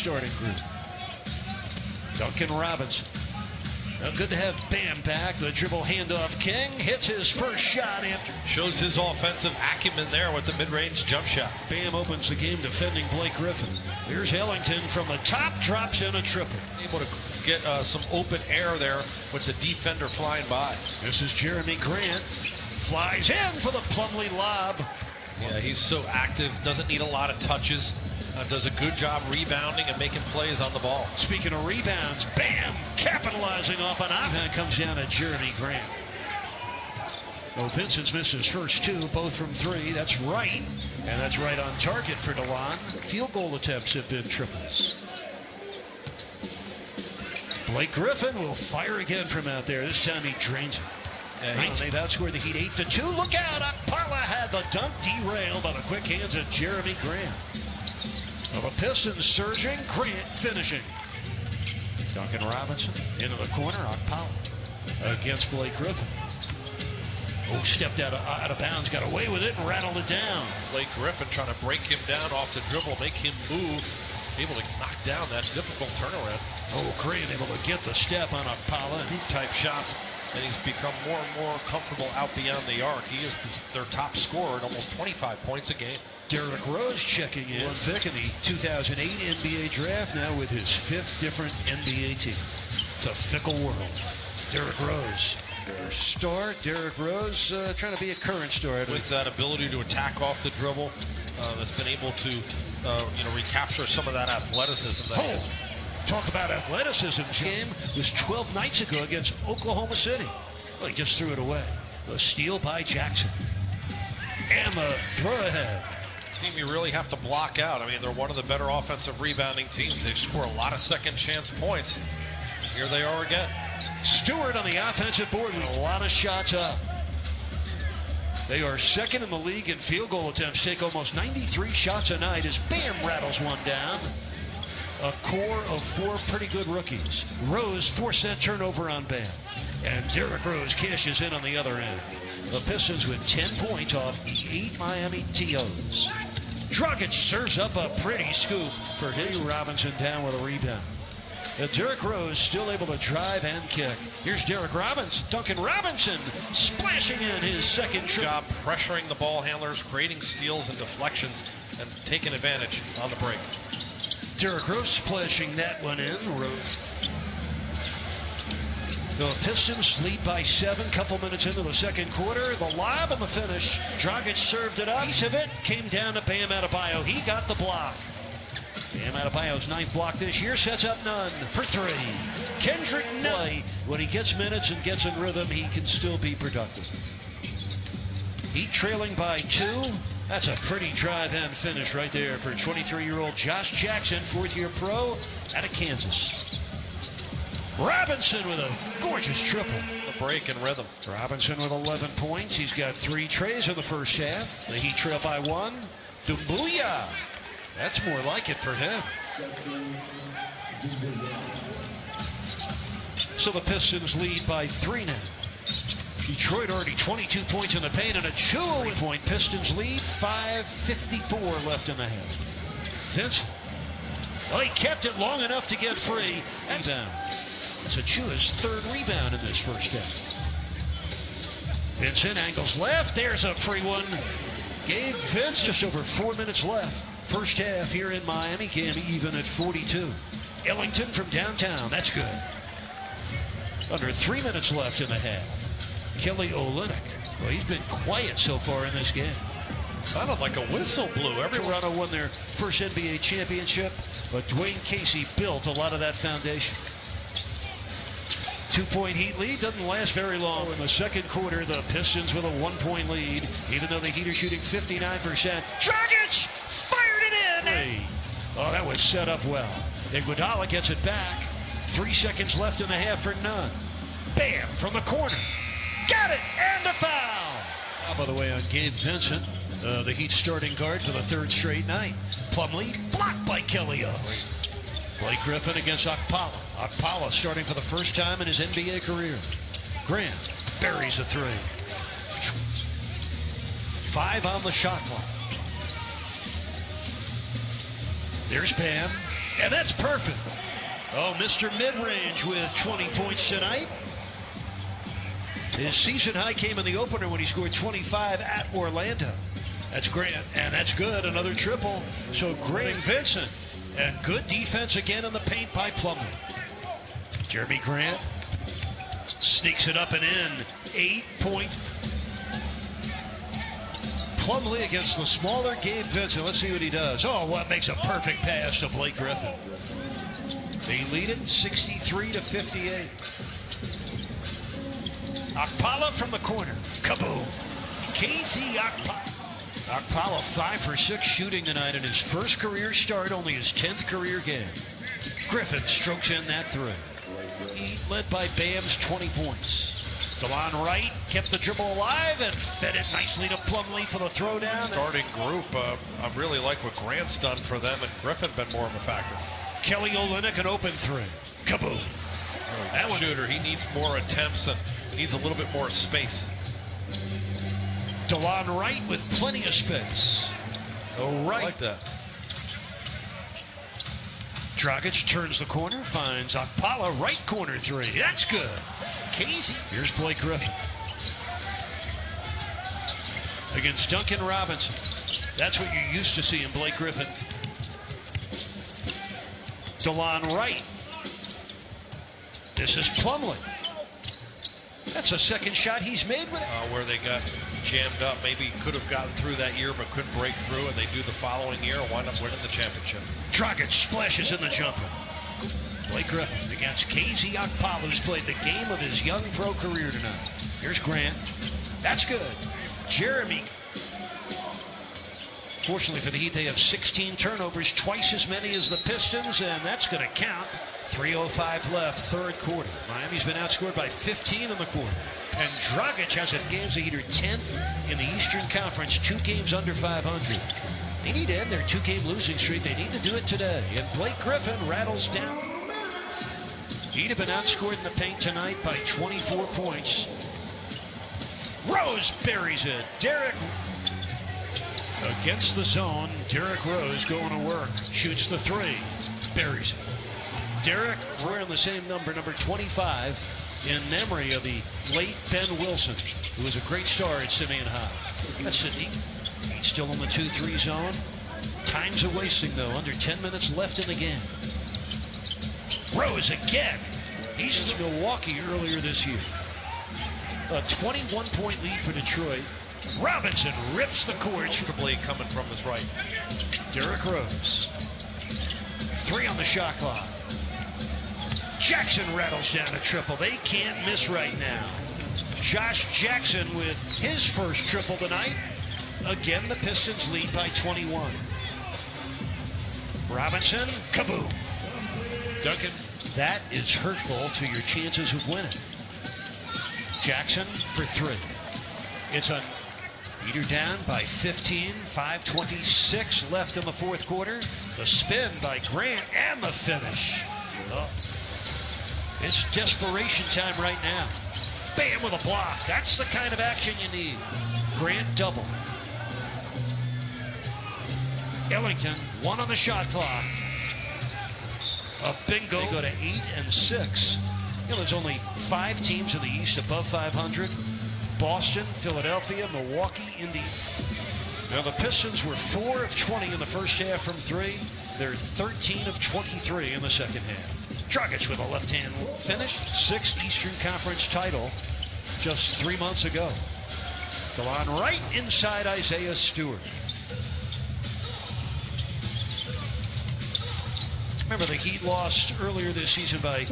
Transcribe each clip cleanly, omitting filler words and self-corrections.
starting group. Duncan Robinson. Well, good to have Bam back. The dribble handoff king hits his first shot after. Shows his offensive acumen there with the mid-range jump shot. Bam opens the game defending Blake Griffin. Here's Ellington from the top, drops in a triple. Able to get some open air there with the defender flying by. This is Jeremy Grant. Flies in for the Plumlee lob. Yeah, he's so active, doesn't need a lot of touches. Does a good job rebounding and making plays on the ball. Speaking of rebounds, Bam capitalizing off an offense. Comes down to Jeremy Grant. Oh, Vincent's missed his first two, both from three. That's right. And that's right on target for DeLon. Field goal attempts have been triples. Blake Griffin will fire again from out there. This time he drains it. Yeah, they've outscored the Heat 8-2. Look out! Akpala had the dunk derailed by the quick hands of Jeremy Grant. Well, the Pistons surging, Grant finishing. Duncan Robinson into the corner, Akpala against Blake Griffin. Oh, stepped out of bounds, got away with it and rattled it down. Blake Griffin trying to break him down off the dribble, make him move, able to knock down that difficult turnaround. Oh, Grant able to get the step on Akpala. Hoop-type shots, and he's become more and more comfortable out beyond the arc. He is their top scorer at almost 25 points a game. Derrick Rose checking in. One pick in the 2008 NBA draft, now with his fifth different NBA team. It's a fickle world. Derrick Rose, their star. Derrick Rose trying to be a current star. With that ability to attack off the dribble, that's been able to recapture some of that athleticism. Talk about athleticism. Game was 12 nights ago against Oklahoma City. Well, he just threw it away. The steal by Jackson. And the throw ahead. Team you really have to block out. I mean, they're one of the better offensive rebounding teams. They score a lot of second chance points. Here they are again. Stewart on the offensive board with a lot of shots up. They are second in the league in field goal attempts, take almost 93 shots a night as Bam rattles one down. A core of four pretty good rookies. Rose forced that turnover on Bam. And Derrick Rose cashes in on the other end. The Pistons with 10 points off the 8 Miami TOs. Dragic serves up a pretty scoop for his. Robinson down with a rebound. Derrick Rose still able to drive and kick. Here's Derrick Robinson. Duncan Robinson splashing in his second job pressuring the ball handlers, creating steals and deflections, and taking advantage on the break. Derrick Rose splashing that one in. The Pistons lead by 7, couple minutes into the second quarter. The lob and the finish. Dragic served it up. Piece of it came down to Bam Adebayo. He got the block. Bam Adebayo's 9th block this year, sets up none for 3. Kendrick Nunn. When he gets minutes and gets in rhythm, he can still be productive. Heat trailing by 2. That's a pretty drive and finish right there for 23-year-old Josh Jackson, 4th-year pro out of Kansas. Robinson with a gorgeous triple. The break and rhythm. Robinson with 11 points. He's got 3 trays in the first half. The Heat trail by 1. Dumbuya. That's more like it for him. So the Pistons lead by 3 now. Detroit already 22 points in the paint and a 2-point Pistons lead. 5:54 left in the half. Vince. Well, he kept it long enough to get free. And down. It's Achua's 3rd rebound in this first half. Vincent angles left. There's a free one. Gabe Vince, just over 4 minutes left. First half here in Miami, game even at 42. Ellington from downtown. That's good. Under 3 minutes left in the half. Kelly Olynyk. Well, he's been quiet so far in this game. Sounded like a whistle blew. Toronto won their first NBA championship, but Dwayne Casey built a lot of that foundation. 2-point Heat lead doesn't last very long. In the second quarter, the Pistons with a 1-point lead, even though the Heat are shooting 59%. Dragic fired it in! Oh, that was set up well. Iguodala gets it back. 3 seconds left in the half for Nunn. Bam, from the corner. Got it, and a foul! By the way, on Gabe Vincent, the Heat starting guard for the 3rd straight night. Plumlee blocked by Kelly O. Blake Griffin against Akpala. Akpala starting for the first time in his NBA career. Grant buries a 3. 5 on the shot clock. There's Bam. And that's perfect. Oh, Mr. Mid-Range with 20 points tonight. His season high came in the opener when he scored 25 at Orlando. That's Grant, and that's good. Another triple. So Grant Vincent, and good defense again in the paint by Plumlee. Jeremy Grant sneaks it up and in. 8-point. Plumlee against the smaller Gabe Vincent. Let's see what he does. Oh, what makes a perfect pass to Blake Griffin. They lead it 63-58. Okpala from the corner. Kaboom. KZ Okpala. Okpala 5 for 6 shooting tonight in his first career start, only his 10th career game. Griffin strokes in that three. He led by Bam's 20 points. DeLon Wright kept the dribble alive and fed it nicely to Plumlee for the throwdown. Starting group, I really like what Grant's done for them, and Griffin been more of a factor. Kelly Olynyk an open three. Kaboom. That shooter, he needs more attempts and needs a little bit more space. DeLon Wright with plenty of space. Wright. I like that. Dragic turns the corner, finds Okpala, right corner three. That's good. Casey. Here's Blake Griffin. Against Duncan Robinson. That's what you're used to seeing, Blake Griffin. DeLon Wright. This is Plumlee. That's the second shot he's made with it. Where they got jammed up. Maybe could have gotten through that year, but couldn't break through, and they do the following year and wind up winning the championship. Dragic splashes in the jumper. Blake Griffin against KZ Okpala, who's played the game of his young pro career tonight. Here's Grant. That's good. Jeremy. Fortunately for the Heat, they have 16 turnovers, twice as many as the Pistons, and that's going to count. 3:05 left, third quarter. Miami's been outscored by 15 in the quarter. And Dragic has a games a heater 10th in the Eastern Conference, 2 games under 500. They need to end their 2-game losing streak. They need to do it today. And Blake Griffin rattles down. He'd have been outscored in the paint tonight by 24 points. Rose buries it. Derrick against the zone. Derrick Rose going to work. Shoots the three. Buries it. Derrick wearing the same number 25, in memory of the late Ben Wilson, who was a great star at Simeon High. That's Sadiq. He's still in the 2-3 zone. Time's a wasting, though. Under 10 minutes left in the game. Rose again. He's in Milwaukee earlier this year. A 21-point lead for Detroit. Robinson rips the court. Comfortably coming from his right. Derrick Rose. 3 on the shot clock. Jackson rattles down a triple. They can't miss right now. Josh Jackson with his first triple tonight. Again, the Pistons lead by 21. Robinson, kaboom. Duncan. That is hurtful to your chances of winning. Jackson for 3. It's a Heater down by 15, 5:26 left in the fourth quarter. The spin by Grant and the finish. Oh. It's desperation time right now. Bam with a block. That's the kind of action you need. Grant double. Ellington, 1 on the shot clock. A bingo. They go to 8 and 6. You know, there's only 5 teams in the East above 500. Boston, Philadelphia, Milwaukee, Indy. Now the Pistons were 4 of 20 in the first half from 3. They're 13 of 23 in the second half. Dragic with a left-hand finish. 6th Eastern Conference title just 3 months ago. DeLon Wright inside Isaiah Stewart. Remember, the Heat lost earlier this season by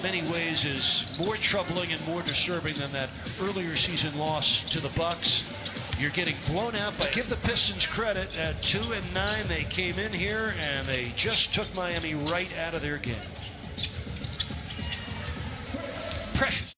many ways is more troubling and more disturbing than that earlier season loss to the Bucks. You're getting blown out by. Give the Pistons credit. At 2-9, they came in here and they just took Miami right out of their game. Pressure.